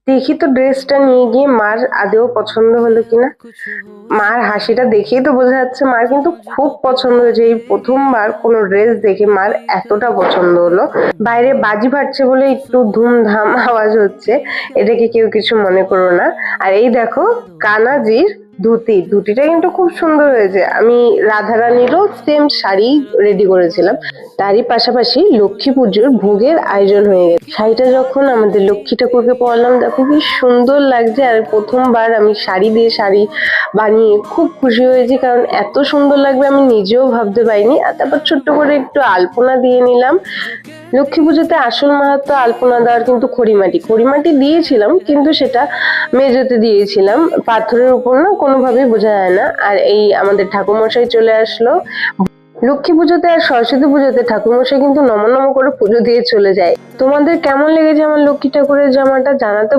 দেখি তো ড্রেসটা নিয়ে গিয়ে মার আদৌ পছন্দ হলো কিনা। মার হাসিটা দেখেই তো বোঝা যাচ্ছে মার কিন্তু খুব পছন্দ হয়েছে। এই প্রথমবার কোনো ড্রেস দেখে মার এতটা পছন্দ হলো। বাইরে বাজি ফাটছে বলে একটু ধুমধাম আওয়াজ হচ্ছে, এটাকে কেউ কিছু মনে করো না। আর এই দেখো কানাজির ধুতিটা কিন্তু খুব সুন্দর হয়েছে। আমি রাধারানীরও সেম শাড়ি রেডি করেছিলাম। তারই পাশাপাশি লক্ষ্মী পুজোর ভোগের আয়োজন হয়ে গেছে। শাড়িটা যখন আমাদের লক্ষ্মী ঠাকুরকে পরলাম, দেখো কি সুন্দর লাগছে। আর প্রথমবার আমি শাড়ি দিয়ে শাড়ি বানিয়ে খুব খুশি হয়েছি, কারণ এত সুন্দর লাগবে আমি নিজেও ভাবতে পারিনি। আর তারপর ছোট্ট করে একটু আলপনা দিয়ে নিলাম। লক্ষ্মী পুজোতে আসল মাহাত্ম্য আলপনা দেওয়ার কিন্তু খড়িমাটি দিয়েছিলাম, কিন্তু সেটা মেঝেতে দিয়েছিলাম, পাথরের উপর না, কোনোভাবেই বোঝা যায় না। আর এই আমাদের ঠাকুরমশাই চলে আসলো। লক্ষ্মী পুজোতে আর সরস্বতী পুজোতে ঠাকুরমশাই কিন্তু নম নম করে পুজো দিয়ে চলে যায়। তোমাদের কেমন লেগেছে আমার লক্ষ্মী ঠাকুরের জামাটা জানাতে